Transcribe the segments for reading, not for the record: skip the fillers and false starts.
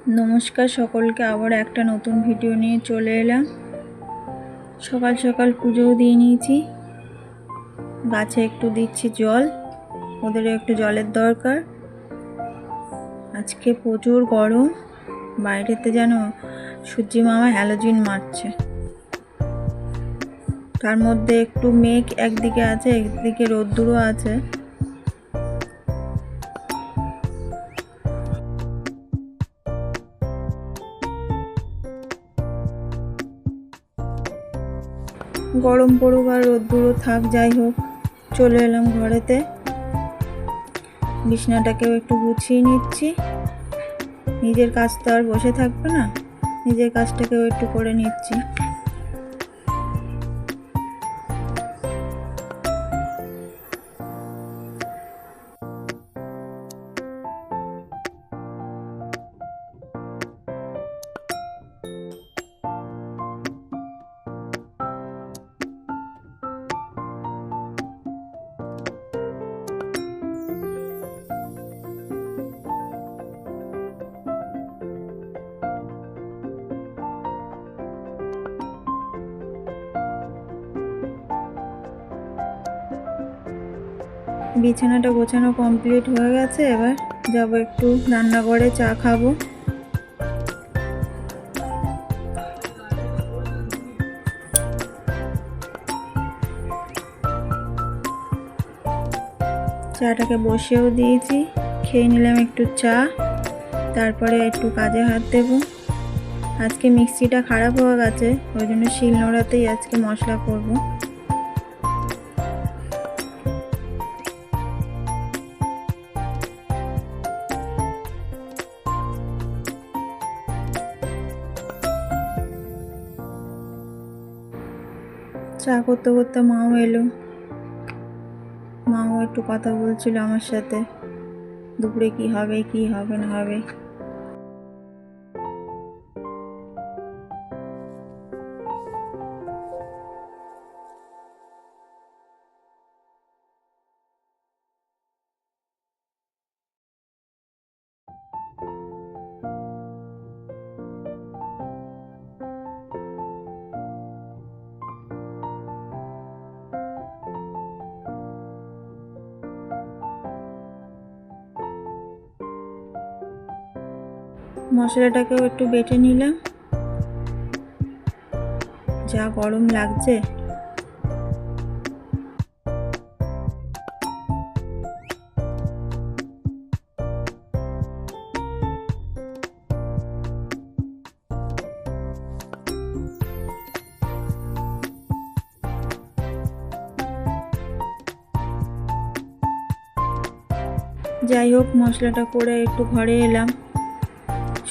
নমস্কার সকলকে, আবার একটা নতুন ভিডিও নিয়ে চলে এলাম। সকাল সকাল পুজোও দিয়ে নিয়েছি। গাছে একটু দিচ্ছি জল, ওদেরও একটু জলের দরকার। আজকে প্রচুর গরম, বাইরেতে যেন সূর্যি মামা হ্যালোজিন মারছে। তার মধ্যে একটু মেঘ একদিকে আছে, একদিকে রোদ্দুরও আছে। গরম পড়ুক আর রোদ্দুরও থাক, যাই হোক, চলে এলাম ঘরেতে। বিছনাটাকেও একটু গুছিয়ে নিচ্ছি। নিজের কাজ তো আর বসে থাকবে না, নিজের কাজটাকেও একটু করে নিচ্ছি। বিছানাটা গোছানো কমপ্লিট হয়ে গেছে। এবার যাব একটু রান্নাঘরে, চা খাবো। চাটাকে বসিয়েও দিয়েছি, খেয়ে নিলাম একটু চা, তারপরে একটু কাজে হাত দেব। আজকে মিক্সিটা খারাপ হয়ে গেছে, ওই জন্য শিলনোড়াতেই আজকে মশলা করব। চা করতে করতে মাও এলো, মাও একটু কথা বলছিল আমার সাথে, দুপুরে কি হবে কি হবে না হবে। মশলাটাকেও একটু বেটে নিলাম, যা গরম লাগছে। যাই হোক, মশলাটা করে একটু ঘরে এলাম।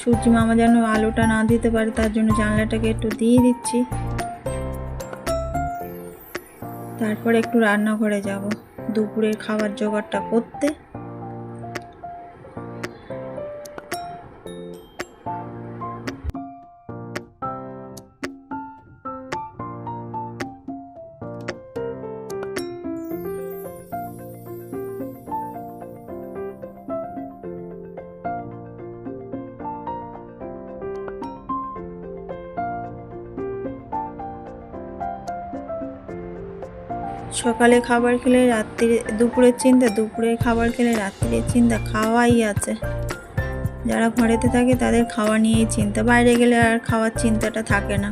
সূর্যি মামা যেন আলোটা না দিতে পারে, তার জন্য জানলাটাকে একটু দিয়ে দিচ্ছি। তারপরে একটু রান্নাঘরে যাব দুপুরের খাবার জোগাড়টা করতে। সকালে খাবার খেলে রাত্রিরে, দুপুরের চিন্তা, দুপুরের খাবার খেলে রাত্রিরের চিন্তা, খাওয়াই আছে। যারা ঘরেতে থাকে তাদের খাওয়া নিয়েই চিন্তা, বাইরে গেলে আর খাওয়ার চিন্তাটা থাকে না।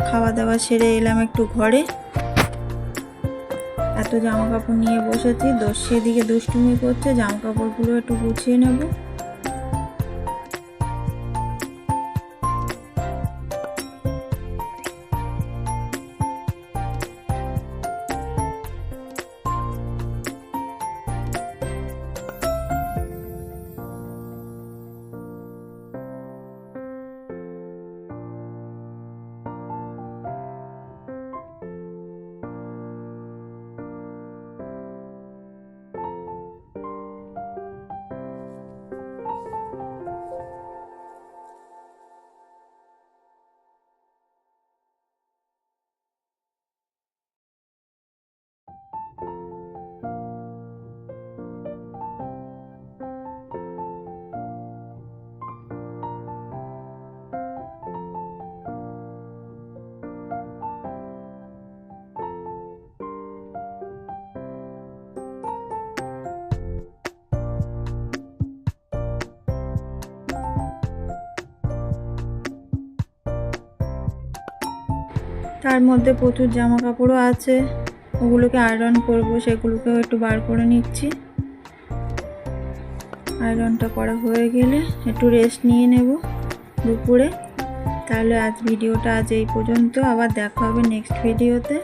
খাওয়া দাওয়া সেরে এলাম একটু ঘরে। এত জামা কাপড় নিয়ে বসেছি, সেদিকে দুষ্টুমি করছে, জামা কাপড়গুলো একটু গুছিয়ে নেব। তার মধ্যে প্রচুর জামা কাপড়ও আছে, ওগুলোকে আয়রন করব, সেগুলোকেও একটু বার করে নিচ্ছি। আয়রনটা করা হয়ে গেলে একটু রেস্ট নিয়ে নেব দুপুরে। তাহলে ভিডিওটা আজ এই পর্যন্ত, আবার দেখা হবে নেক্সট ভিডিওতে।